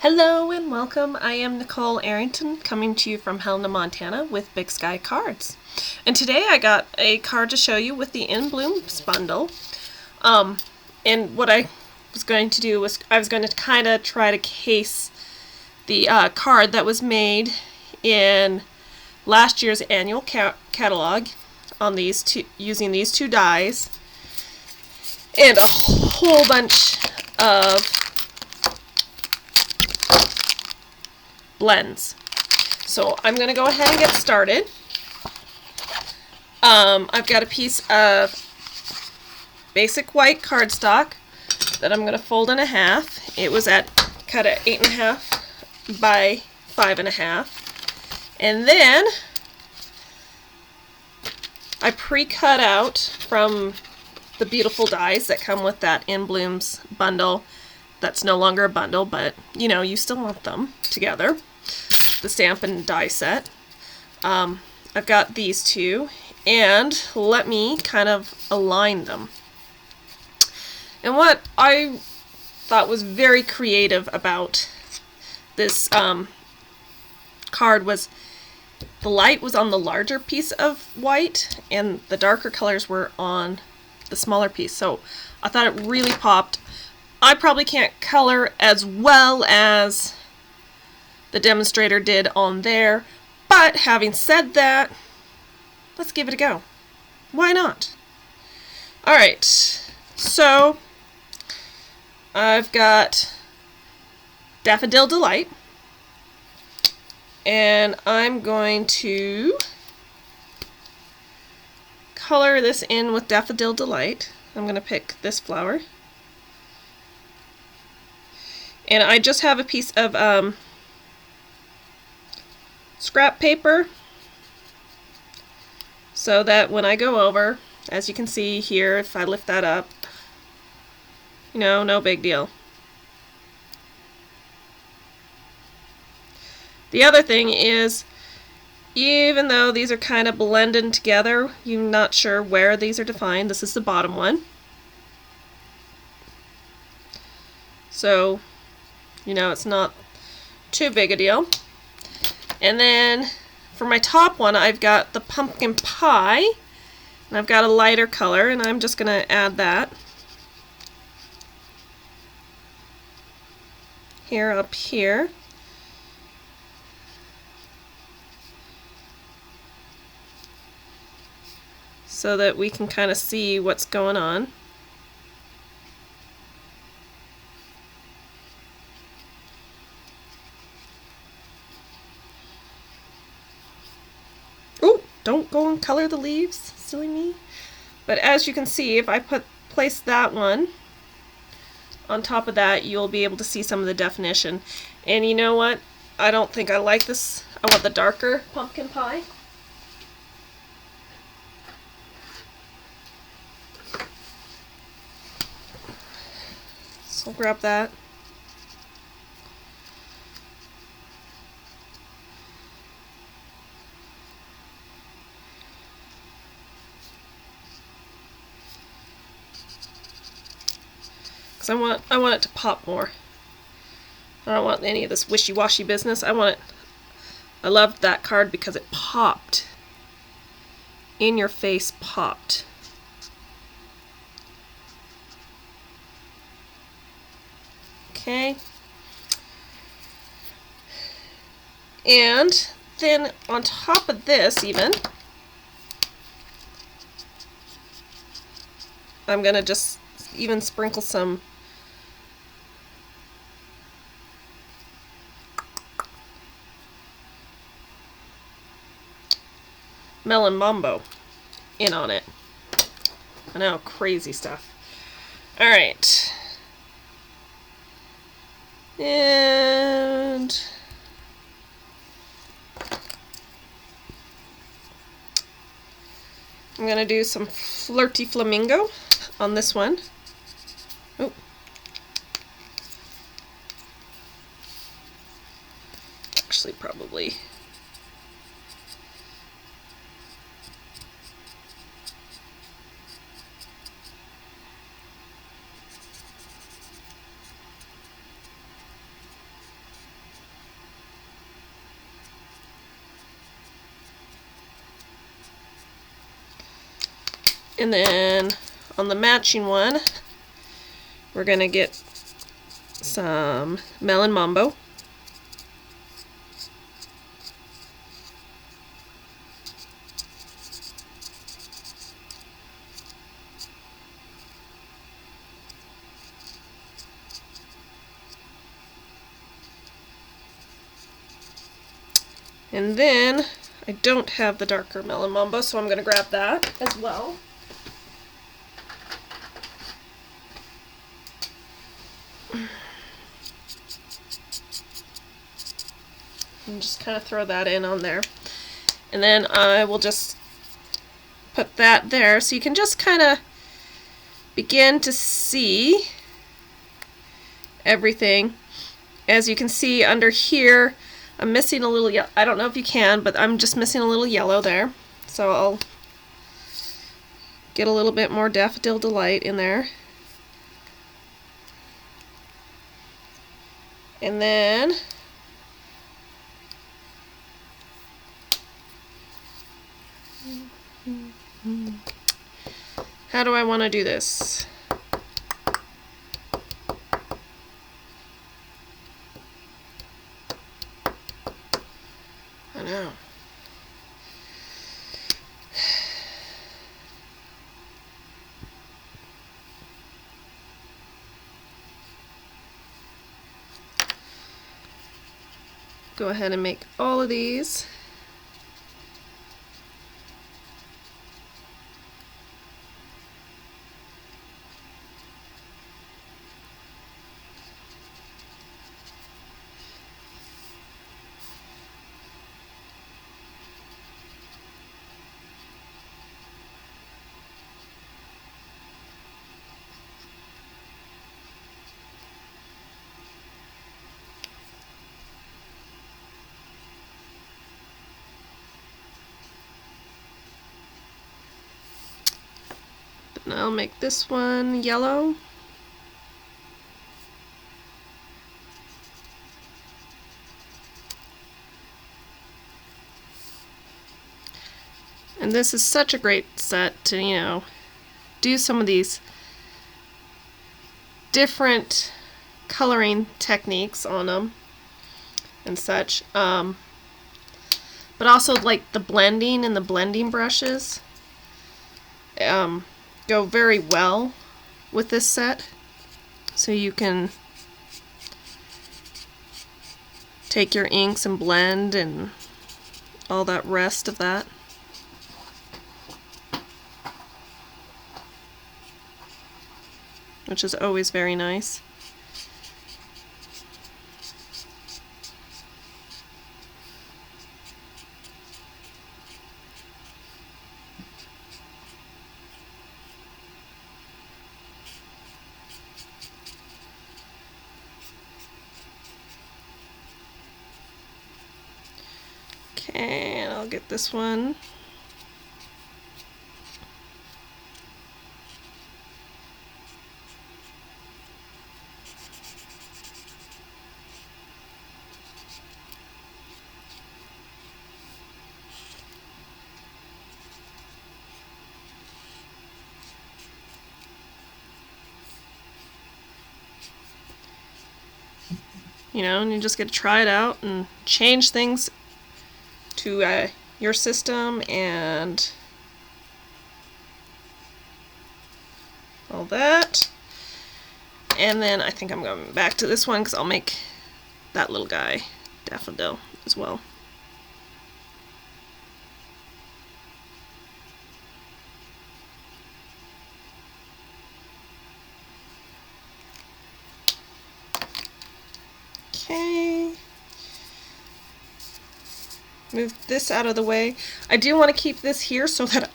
Hello and welcome. I am Nicole Arrington coming to you from Helena, Montana with Big Sky Cards. And today I got a card to show you with the In Blooms bundle. And what I was going to do was I was going to kind of try to case the card that was made in last year's annual catalog on these two, using these two dies and a whole bunch of blends. So I'm going to go ahead and get started. I've got a piece of basic white cardstock that I'm going to fold in half. It was cut at 8.5 by 5.5. And then I pre-cut out from the beautiful dies that come with that In Blooms bundle. That's no longer a bundle, but you know, you still want them together. The Stampin die set. I've got these two, and let me kind of align them. And what I thought was very creative about this card was the light was on the larger piece of white, and the darker colors were on the smaller piece. So I thought it really popped. I probably can't color as well as the demonstrator did on there, but having said that, let's give it a go. Why not? Alright, so I've got Daffodil Delight, and I'm going to color this in with Daffodil Delight. I'm going to pick this flower, and I just have a piece of scrap paper so that when I go over, as you can see here, if I lift that up, you know, no big deal. The other thing is, even though these are kind of blended together, you're not sure where these are defined. This is the bottom one. So, you know, it's not too big a deal. And then for my top one, I've got the pumpkin pie, and I've got a lighter color, and I'm just going to add that here up here. So that we can kind of see what's going on. Don't go and color the leaves, silly me. But as you can see, if I place that one on top of that, you'll be able to see some of the definition. And you know what? I don't think I like this. I want the darker pumpkin pie. So I'll grab that. I want it to pop more. I don't want any of this wishy-washy business. I loved that card because it popped. In your face popped. Okay. And then on top of this even, I'm going to just even sprinkle some Melon Mambo in on it. I know, crazy stuff. Alright. And I'm going to do some Flirty Flamingo on this one. Oh. Actually, probably. And then on the matching one, we're going to get some Melon Mambo. And then I don't have the darker Melon Mambo, so I'm going to grab that as well. And just kind of throw that in on there. And then I will just put that there so you can just kind of begin to see everything. As you can see under here, I'm missing a little yellow. I don't know if you can, but I'm just missing a little yellow there. So I'll get a little bit more Daffodil Delight in there. And then how do I want to do this? I know. Go ahead and make all of these. And I'll make this one yellow. And this is such a great set to, you know, do some of these different coloring techniques on them and such. But also like the blending and the blending brushes go very well with this set. So you can take your inks and blend and all that rest of that. Which is always very nice. Okay, and I'll get this one. You know, and you just get to try it out and change things to your system and all that. And then I think I'm going back to this one because I'll make that little guy Daffodil as well. Okay. Move this out of the way. I do want to keep this here so that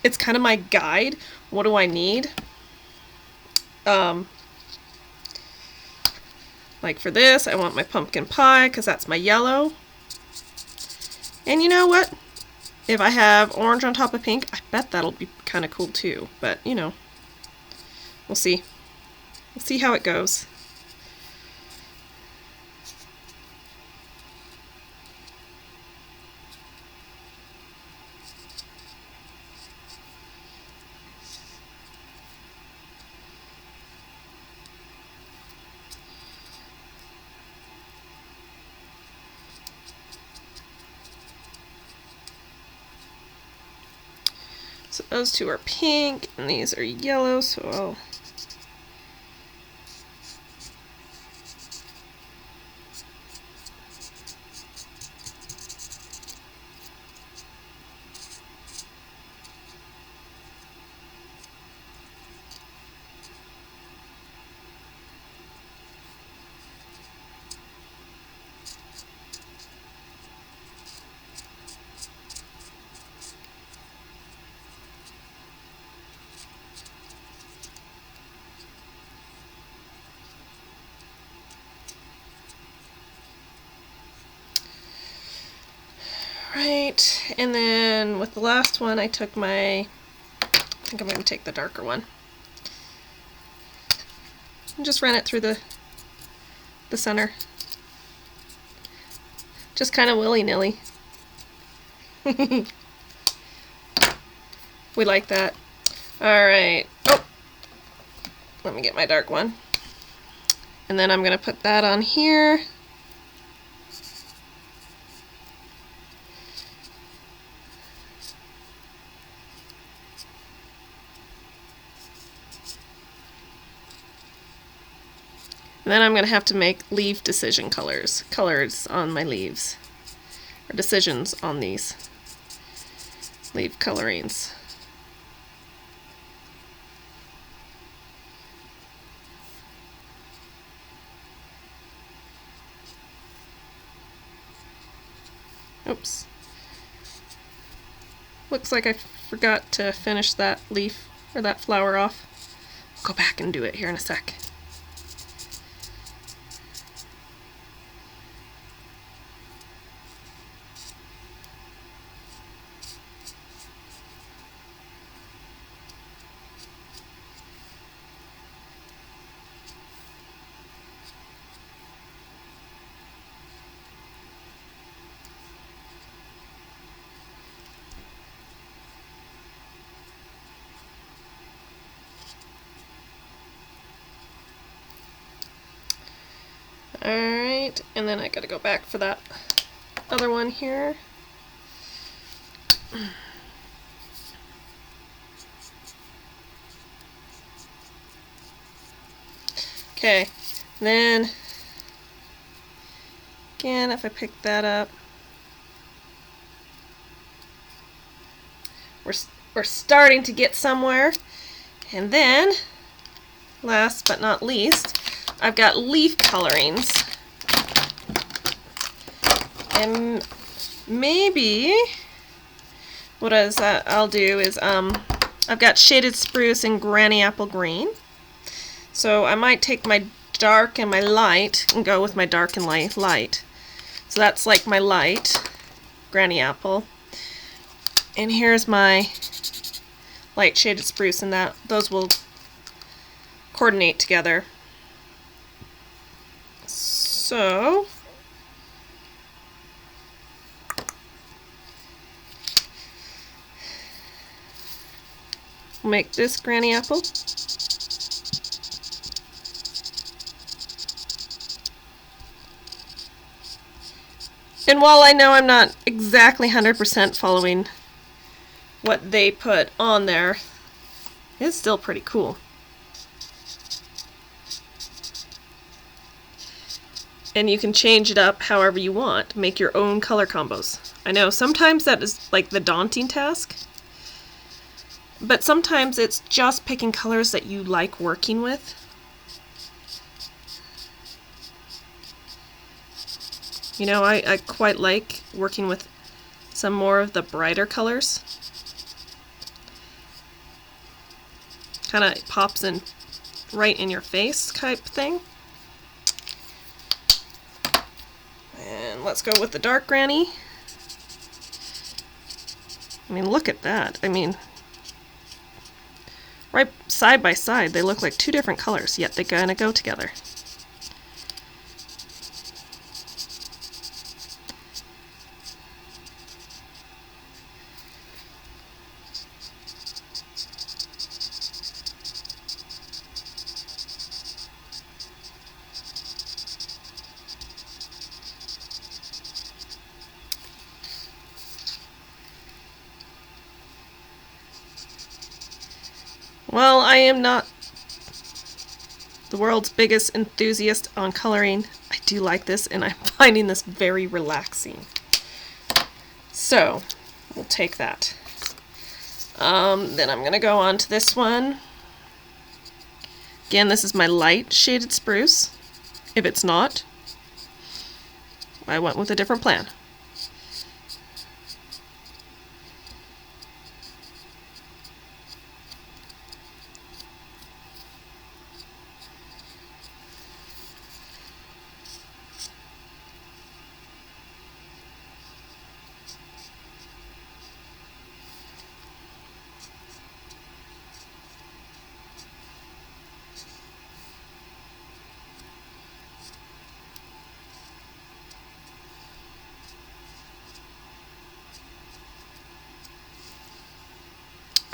it's kind of my guide. What do I need? Like for this, I want my pumpkin pie because that's my yellow. And you know what? If I have orange on top of pink, I bet that'll be kind of cool too. But, you know, we'll see. We'll see how it goes. So those two are pink, and these are yellow, so I'll right, and then with the last one I took my, I think I'm going to take the darker one, and just ran it through the center. Just kind of willy-nilly. We like that. Alright. Oh! Let me get my dark one. And then I'm going to put that on here. And then I'm going to have to make leaf decision colors on my leaves, or decisions on these leaf colorings. Oops. Looks like I forgot to finish that leaf, or that flower off. I'll go back and do it here in a sec. Alright, and then I gotta go back for that other one here. Okay, then again, if I pick that up, we're starting to get somewhere. And then, last but not least, I've got leaf colorings. And maybe what I'll do is I've got shaded spruce and granny apple green. So I might take my dark and my light and go with my dark and light. So that's like my light, granny apple. And here's my light shaded spruce, and those will coordinate together. So we'll make this granny apple. And while I know I'm not exactly 100% following what they put on there, it's still pretty cool. And you can change it up however you want, make your own color combos. I know sometimes that is like the daunting task, but sometimes it's just picking colors that you like working with. You know, I quite like working with some more of the brighter colors. Kind of pops in right in your face type thing. And let's go with the dark granny. I mean, look at that. I mean, right side by side, they look like two different colors, yet they're gonna go together. I am not the world's biggest enthusiast on coloring, I do like this, and I'm finding this very relaxing. So we'll take that. Then I'm going to go on to this one. Again, this is my light shaded spruce. If it's not, I went with a different plan.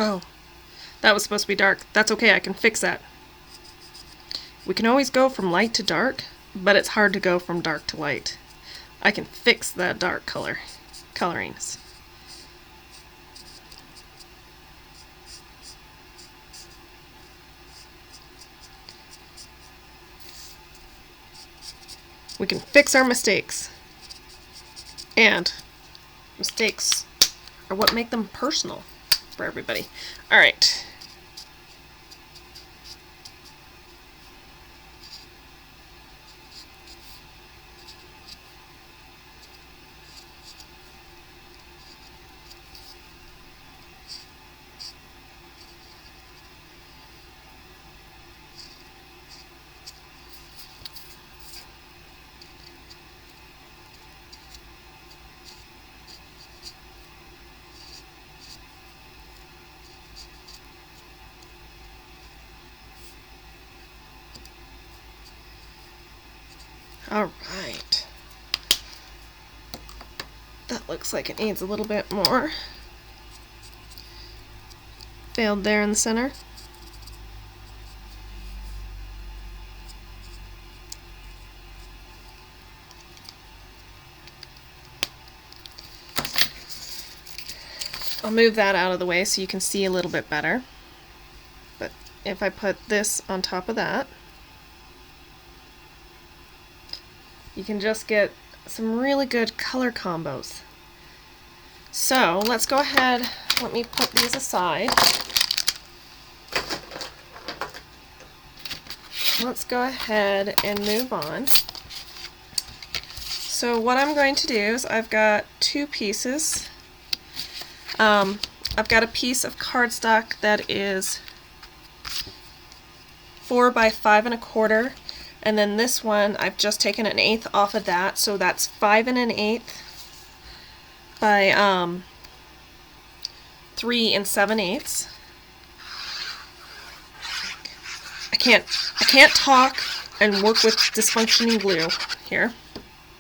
Oh, that was supposed to be dark. That's okay, I can fix that. We can always go from light to dark, but it's hard to go from dark to light. I can fix that dark colorings. We can fix our mistakes. And mistakes are what make them personal for everybody. All right. All right. That looks like it needs a little bit more. Failed there in the center. I'll move that out of the way so you can see a little bit better. But if I put this on top of that, you can just get some really good color combos. So let's go ahead, let me put these aside. Let's go ahead and move on. So what I'm going to do is I've got two pieces. I've got a piece of cardstock that is 4 by 5 1/4. And then this one, I've just taken 1/8 off of that, so that's 5 1/8 by 3 7/8. I can't talk and work with dysfunctioning glue here.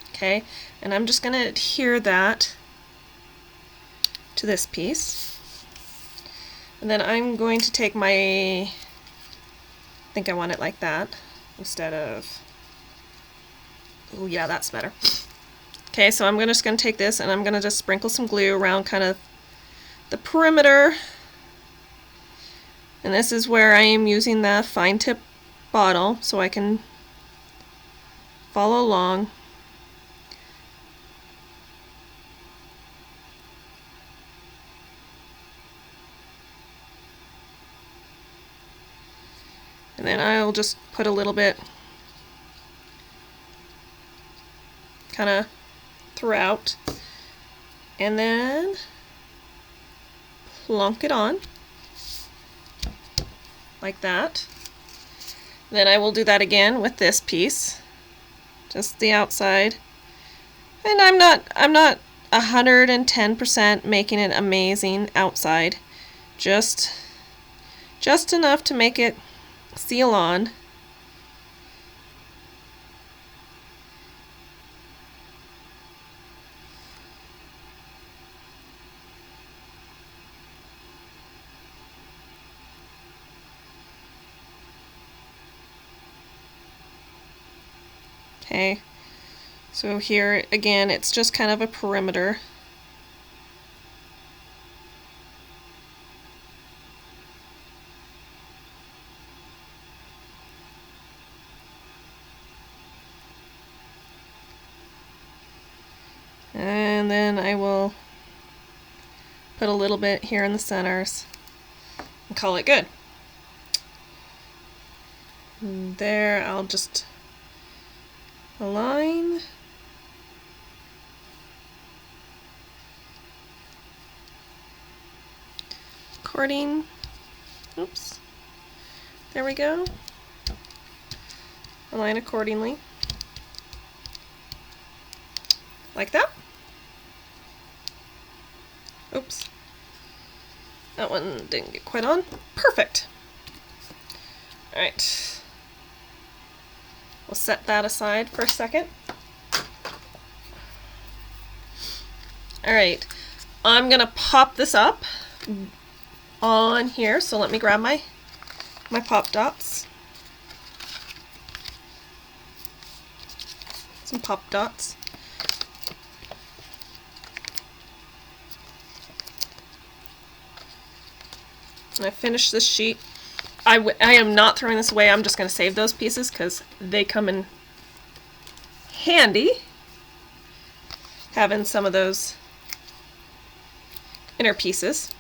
Okay, and I'm just gonna adhere that to this piece. And then I'm going to take my, I think I want it like that. Instead of, oh yeah, that's better. Okay, so I'm just going to take this and I'm going to just sprinkle some glue around kind of the perimeter. And this is where I am using the fine tip bottle so I can follow along. And then I'll just put a little bit kind of throughout, and then plunk it on like that. Then I will do that again with this piece, just the outside. And I'm not 110% making it amazing outside, just enough to make it seal on. Okay, so here again it's just kind of a perimeter. And then I will put a little bit here in the centers and call it good. And there, I'll just align. According. Oops. There we go. Align accordingly. Like that. Oops. That one didn't get quite on. Perfect. Alright. We'll set that aside for a second. Alright. I'm gonna pop this up on here, so let me grab my pop dots. Some pop dots. And I finished this sheet. I am not throwing this away. I'm just going to save those pieces because they come in handy, having some of those inner pieces.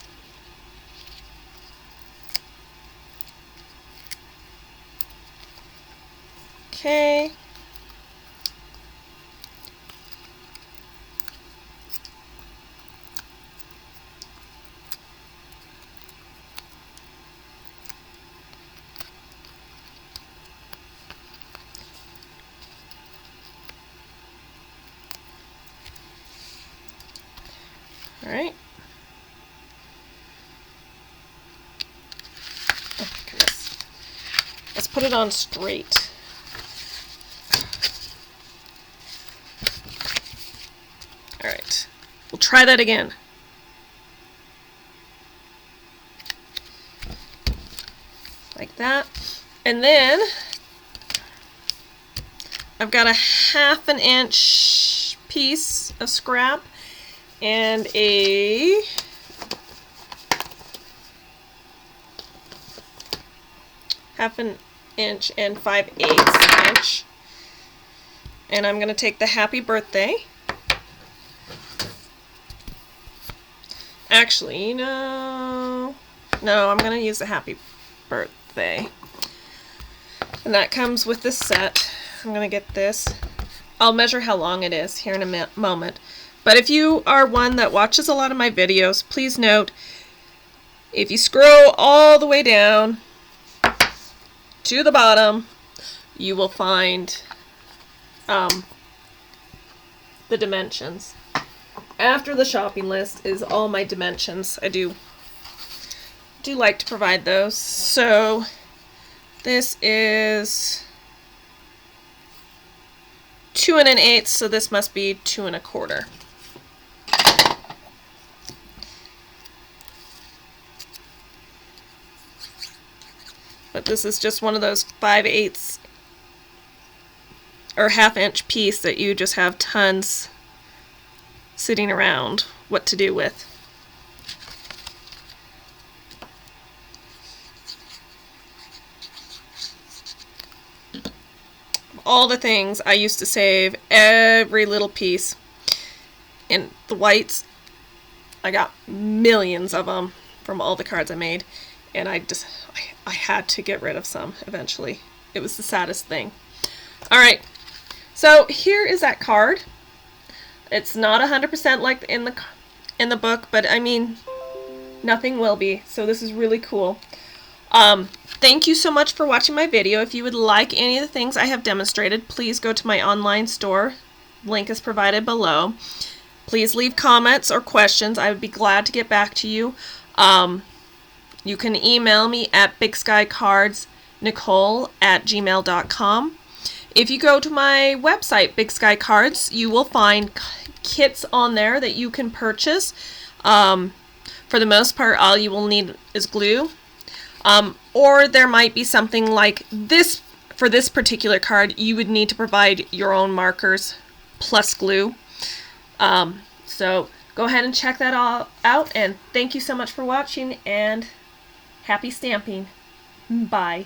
Okay. All right. Oh, goodness. Let's put it on straight. All right. We'll try that again. Like that. And then I've got a 1/2 inch piece of scrap and a ½ inch and 5/8 inch. And I'm going to take the happy birthday. Actually, no, I'm going to use the happy birthday. And that comes with this set. I'm going to get this. I'll measure how long it is here in a moment. But if you are one that watches a lot of my videos, please note, if you scroll all the way down to the bottom, you will find the dimensions. After the shopping list is all my dimensions. I do like to provide those. So this is 2 1/8, so this must be 2 1/4. But this is just one of those 5/8 or 1/2 inch piece that you just have tons sitting around what to do with. All the things I used to save every little piece. And the whites, I got millions of them from all the cards I made, and I had to get rid of some eventually. It was the saddest thing. Alright, so here is that card. It's not 100% like in the book, but I mean, nothing will be, so this is really cool. Thank you so much for watching my video. If you would like any of the things I have demonstrated, please go to my online store. Link is provided below. Please leave comments or questions. I would be glad to get back to you. You can email me at bigskycardsnicole@gmail.com. If you go to my website, Big Sky Cards, you will find kits on there that you can purchase. For the most part, all you will need is glue. Or there might be something like this. For this particular card, you would need to provide your own markers plus glue. So go ahead and check that all out, and thank you so much for watching, and happy stamping. Bye.